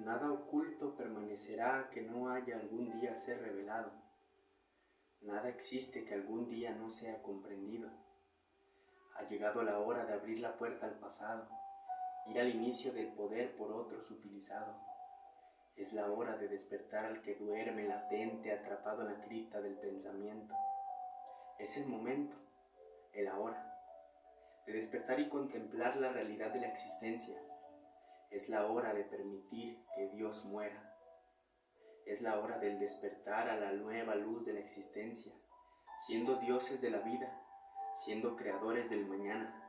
Nada oculto permanecerá que no haya algún día ser revelado. Nada existe que algún día no sea comprendido. Ha llegado la hora de abrir la puerta al pasado, ir al inicio del poder por otros utilizado. Es la hora de despertar al que duerme latente atrapado en la cripta del pensamiento. Es el momento, el ahora, de despertar y contemplar la realidad de la existencia. Es la hora de permitir que Dios muera. Es la hora del despertar a la nueva luz de la existencia, siendo dioses de la vida, siendo creadores del mañana,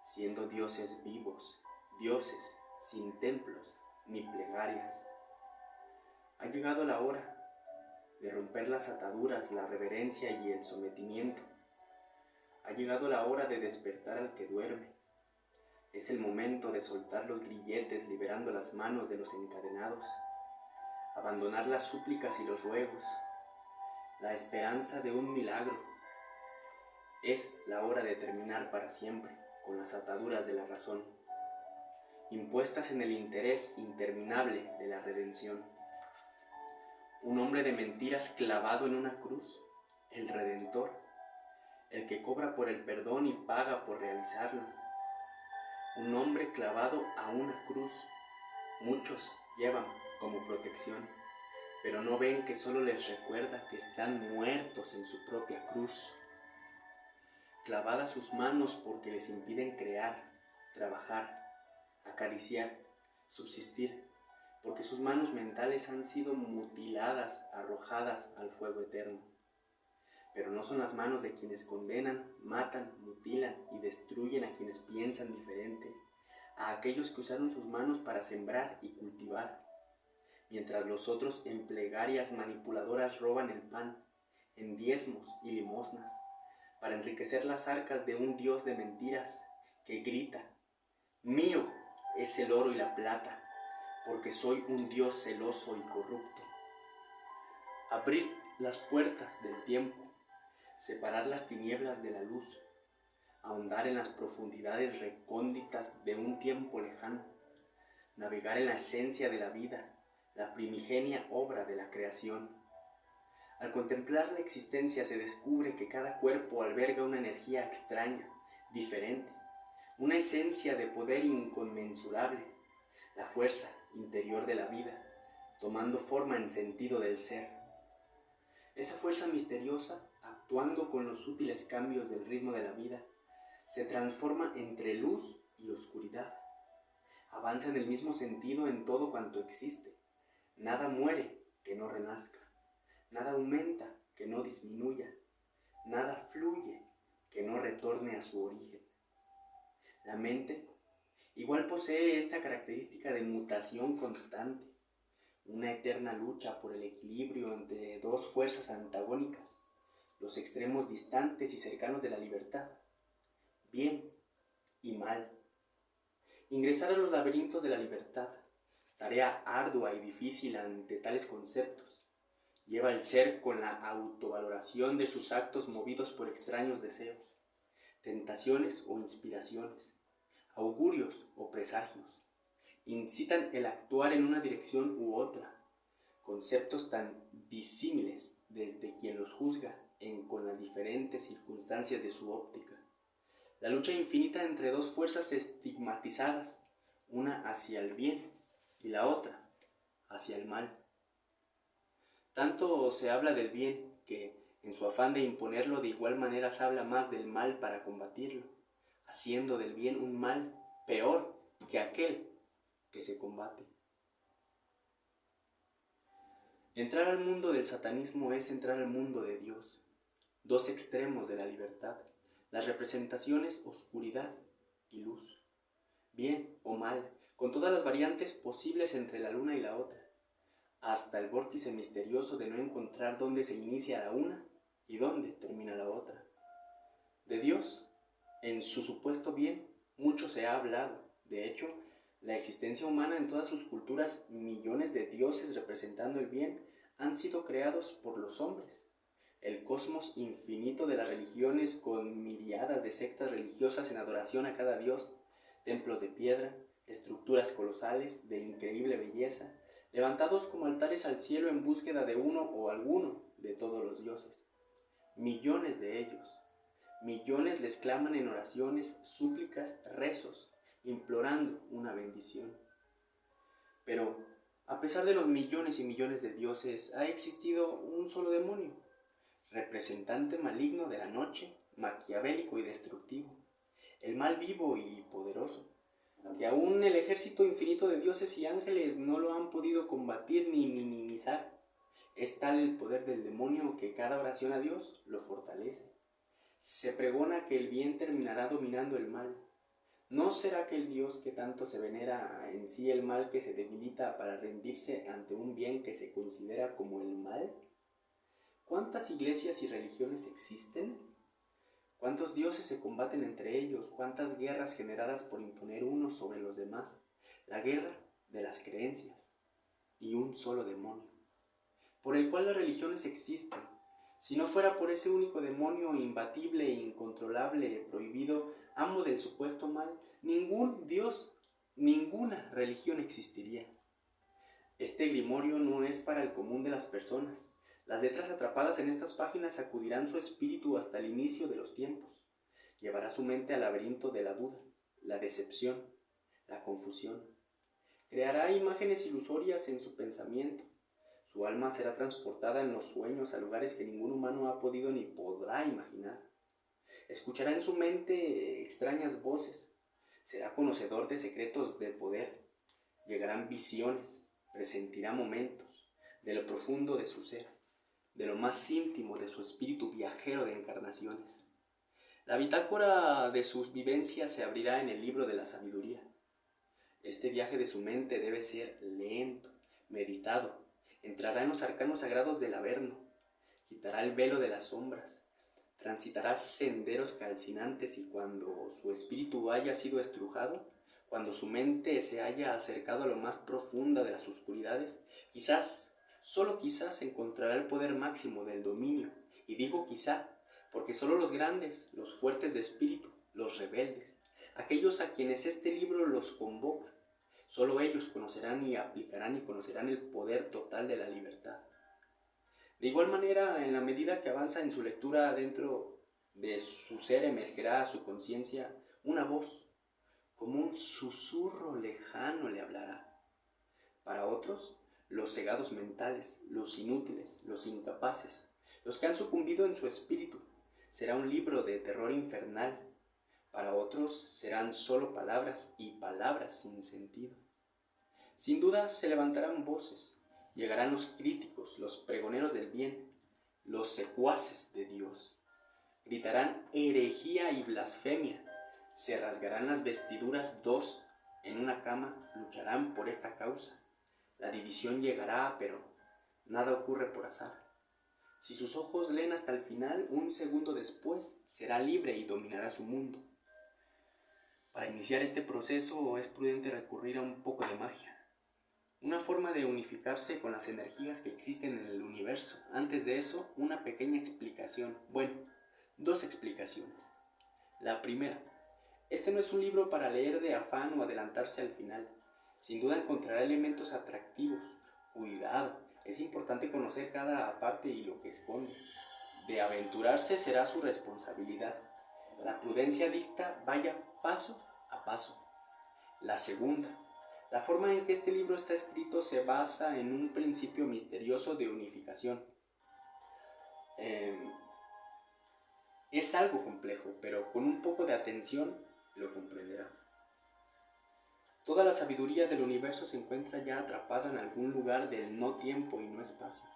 siendo dioses vivos, dioses sin templos ni plegarias. Ha llegado la hora de romper las ataduras, la reverencia y el sometimiento. Ha llegado la hora de despertar al que duerme. Es el momento de soltar los grilletes liberando las manos de los encadenados, abandonar las súplicas y los ruegos, la esperanza de un milagro. Es la hora de terminar para siempre con las ataduras de la razón, impuestas en el interés interminable de la redención. Un hombre de mentiras clavado en una cruz, el Redentor, el que cobra por el perdón y paga por realizarlo. Un hombre clavado a una cruz, muchos llevan como protección, pero no ven que solo les recuerda que están muertos en su propia cruz. Clavadas sus manos porque les impiden crear, trabajar, acariciar, subsistir, porque sus manos mentales han sido mutiladas, arrojadas al fuego eterno. Pero no son las manos de quienes condenan, matan, mutilan y destruyen a quienes piensan diferente, a aquellos que usaron sus manos para sembrar y cultivar, mientras los otros en plegarias manipuladoras roban el pan, en diezmos y limosnas, para enriquecer las arcas de un Dios de mentiras que grita: mío es el oro y la plata, porque soy un Dios celoso y corrupto. Abrir las puertas del tiempo, separar las tinieblas de la luz, ahondar en las profundidades recónditas de un tiempo lejano, navegar en la esencia de la vida, la primigenia obra de la creación. Al contemplar la existencia se descubre que cada cuerpo alberga una energía extraña, diferente, una esencia de poder inconmensurable, la fuerza interior de la vida, tomando forma en sentido del ser. Esa fuerza misteriosa, actuando con los sutiles cambios del ritmo de la vida, se transforma entre luz y oscuridad. Avanza en el mismo sentido en todo cuanto existe. Nada muere que no renazca. Nada aumenta que no disminuya. Nada fluye que no retorne a su origen. La mente igual posee esta característica de mutación constante, una eterna lucha por el equilibrio entre dos fuerzas antagónicas, los extremos distantes y cercanos de la libertad, bien y mal. Ingresar a los laberintos de la libertad, tarea ardua y difícil ante tales conceptos, lleva al ser con la autovaloración de sus actos movidos por extraños deseos, tentaciones o inspiraciones, augurios o presagios. Incitan el actuar en una dirección u otra, conceptos tan disímiles desde quien los juzga con las diferentes circunstancias de su óptica. La lucha infinita entre dos fuerzas estigmatizadas, una hacia el bien y la otra hacia el mal. Tanto se habla del bien que, en su afán de imponerlo, de igual manera se habla más del mal para combatirlo, haciendo del bien un mal peor que aquel que se combate. Entrar al mundo del satanismo es entrar al mundo de Dios, dos extremos de la libertad, las representaciones oscuridad y luz, bien o mal, con todas las variantes posibles entre la luna y la otra, hasta el vórtice misterioso de no encontrar dónde se inicia la una y dónde termina la otra. De Dios, en su supuesto bien, mucho se ha hablado. De hecho, la existencia humana en todas sus culturas, millones de dioses representando el bien, han sido creados por los hombres. El cosmos infinito de las religiones, con miriadas de sectas religiosas en adoración a cada dios, templos de piedra, estructuras colosales de increíble belleza, levantados como altares al cielo en búsqueda de uno o alguno de todos los dioses. Millones de ellos, millones les claman en oraciones, súplicas, rezos, implorando una bendición. Pero, a pesar de los millones y millones de dioses, ha existido un solo demonio, representante maligno de la noche, maquiavélico y destructivo, el mal vivo y poderoso, que aún el ejército infinito de dioses y ángeles no lo han podido combatir ni minimizar. Es tal el poder del demonio que cada oración a Dios lo fortalece. Se pregona que el bien terminará dominando el mal. ¿No será que el Dios que tanto se venera en sí el mal que se debilita para rendirse ante un bien que se considera como el mal? ¿Cuántas iglesias y religiones existen? ¿Cuántos dioses se combaten entre ellos? ¿Cuántas guerras generadas por imponer unos sobre los demás? La guerra de las creencias y un solo demonio, por el cual las religiones existen. Si no fuera por ese único demonio imbatible e incontrolable, prohibido, amo del supuesto mal, ningún dios, ninguna religión existiría. Este grimorio no es para el común de las personas. Las letras atrapadas en estas páginas sacudirán su espíritu hasta el inicio de los tiempos. Llevará su mente al laberinto de la duda, la decepción, la confusión. Creará imágenes ilusorias en su pensamiento. Su alma será transportada en los sueños a lugares que ningún humano ha podido ni podrá imaginar. Escuchará en su mente extrañas voces. Será conocedor de secretos de poder. Llegarán visiones. Presentirá momentos de lo profundo de su ser, de lo más íntimo de su espíritu viajero de encarnaciones. La bitácora de sus vivencias se abrirá en el libro de la sabiduría. Este viaje de su mente debe ser lento, meditado. Entrará en los arcanos sagrados del Averno, quitará el velo de las sombras, transitará senderos calcinantes y cuando su espíritu haya sido estrujado, cuando su mente se haya acercado a lo más profunda de las oscuridades, quizás, solo quizás encontrará el poder máximo del dominio. Y digo quizá, porque solo los grandes, los fuertes de espíritu, los rebeldes, aquellos a quienes este libro los convoca, solo ellos conocerán y aplicarán y conocerán el poder total de la libertad. De igual manera, en la medida que avanza en su lectura, dentro de su ser emergerá a su conciencia una voz, como un susurro lejano le hablará. Para otros, los cegados mentales, los inútiles, los incapaces, los que han sucumbido en su espíritu, será un libro de terror infernal. Para otros serán solo palabras y palabras sin sentido. Sin duda se levantarán voces, llegarán los críticos, los pregoneros del bien, los secuaces de Dios. Gritarán herejía y blasfemia, se rasgarán las vestiduras dos en una cama, lucharán por esta causa. La división llegará, pero nada ocurre por azar. Si sus ojos leen hasta el final, un segundo después será libre y dominará su mundo. Para iniciar este proceso es prudente recurrir a un poco de magia, una forma de unificarse con las energías que existen en el universo. Antes de eso, una pequeña explicación, bueno, dos explicaciones. La primera, este no es un libro para leer de afán o adelantarse al final. Sin duda encontrará elementos atractivos. Cuidado, es importante conocer cada parte y lo que esconde. De aventurarse será su responsabilidad. La prudencia dicta vaya paso a paso. La segunda, la forma en que este libro está escrito se basa en un principio misterioso de unificación. Es algo complejo, pero con un poco de atención lo comprenderá. Toda la sabiduría del universo se encuentra ya atrapada en algún lugar del no tiempo y no espacio.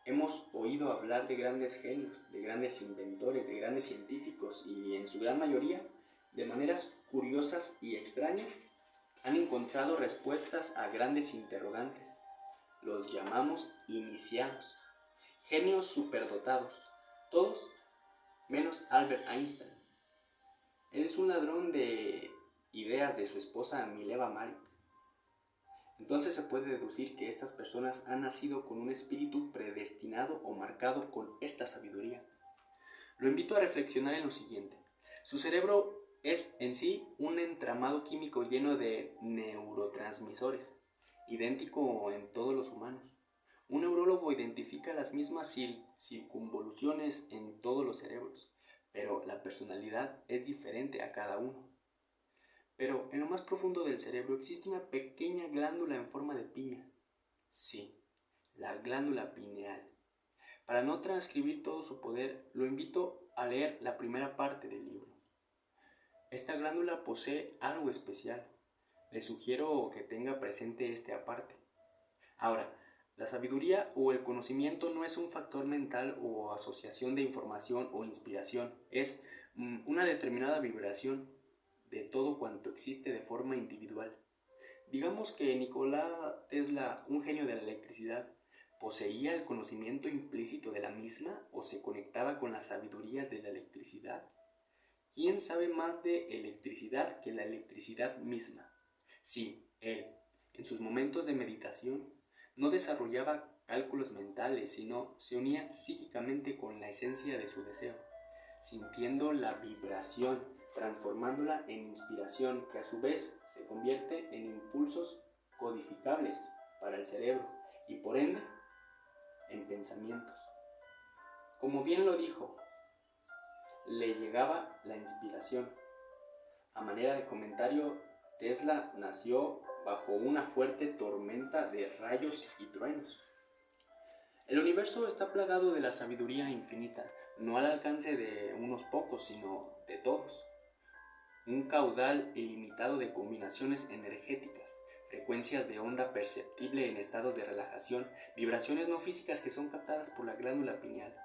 Hemos oído hablar de grandes genios, de grandes inventores, de grandes científicos y en su gran mayoría, de maneras curiosas y extrañas, han encontrado respuestas a grandes interrogantes. Los llamamos iniciados, genios superdotados, todos menos Albert Einstein. Él es un ladrón de ideas de su esposa Mileva Maric. Entonces se puede deducir que estas personas han nacido con un espíritu predestinado o marcado con esta sabiduría. Lo invito a reflexionar en lo siguiente. Su cerebro es en sí un entramado químico lleno de neurotransmisores. idéntico en todos los humanos. Un neurólogo identifica las mismas circunvoluciones en todos los cerebros, pero la personalidad es diferente a cada uno. Pero en lo más profundo del cerebro existe una pequeña glándula en forma de piña. Sí, la glándula pineal. Para no transcribir todo su poder, lo invito a leer la primera parte del libro. Esta glándula posee algo especial. Le sugiero que tenga presente este aparte. Ahora, la sabiduría o el conocimiento no es un factor mental o asociación de información o inspiración, es una determinada vibración de todo cuanto existe de forma individual. Digamos que Nikola Tesla, un genio de la electricidad, poseía el conocimiento implícito de la misma o se conectaba con las sabidurías de la electricidad. ¿Quién sabe más de electricidad que la electricidad misma? Sí, él, en sus momentos de meditación, no desarrollaba cálculos mentales, sino se unía psíquicamente con la esencia de su deseo, sintiendo la vibración, transformándola en inspiración que a su vez se convierte en impulsos codificables para el cerebro y por ende en pensamientos. Como bien lo dijo, le llegaba la inspiración. A manera de comentario, Tesla nació bajo una fuerte tormenta de rayos y truenos. El universo está plagado de la sabiduría infinita, no al alcance de unos pocos, sino de todos. Un caudal ilimitado de combinaciones energéticas, frecuencias de onda perceptible en estados de relajación, vibraciones no físicas que son captadas por la glándula pineal.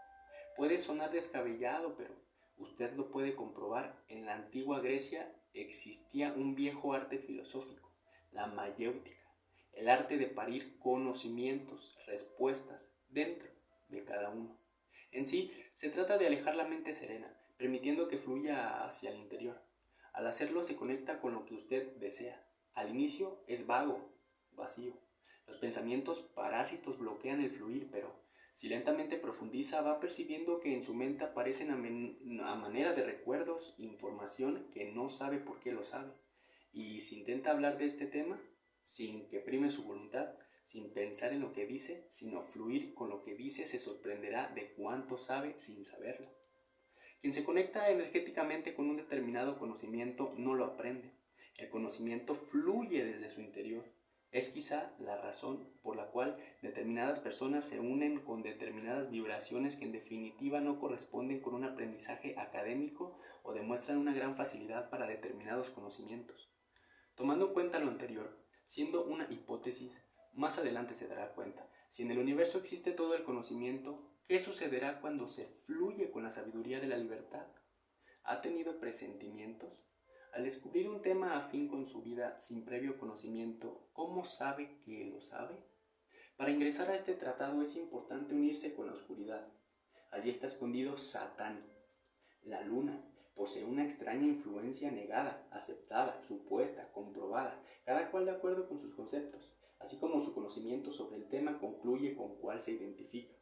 Puede sonar descabellado, pero usted lo puede comprobar. En la antigua Grecia existía un viejo arte filosófico, la mayéutica, el arte de parir conocimientos, respuestas dentro de cada uno. En sí, se trata de alejar la mente serena, permitiendo que fluya hacia el interior. Al hacerlo se conecta con lo que usted desea. Al inicio es vago, vacío. Los pensamientos parásitos bloquean el fluir, pero si lentamente profundiza va percibiendo que en su mente aparecen a manera de recuerdos, información que no sabe por qué lo sabe. Y si intenta hablar de este tema, sin que prime su voluntad, sin pensar en lo que dice, sino fluir con lo que dice, se sorprenderá de cuánto sabe sin saberlo. Quien se conecta energéticamente con un determinado conocimiento no lo aprende. El conocimiento fluye desde su interior. Es quizá la razón por la cual determinadas personas se unen con determinadas vibraciones que en definitiva no corresponden con un aprendizaje académico o demuestran una gran facilidad para determinados conocimientos. Tomando en cuenta lo anterior, siendo una hipótesis, más adelante se dará cuenta, si en el universo existe todo el conocimiento, ¿qué sucederá cuando se fluye con la sabiduría de la libertad? ¿Ha tenido presentimientos? Al descubrir un tema afín con su vida sin previo conocimiento, ¿cómo sabe que lo sabe? Para ingresar a este tratado es importante unirse con la oscuridad. Allí está escondido Satán. La luna posee una extraña influencia negada, aceptada, supuesta, comprobada, cada cual de acuerdo con sus conceptos, así como su conocimiento sobre el tema concluye con cuál se identifica.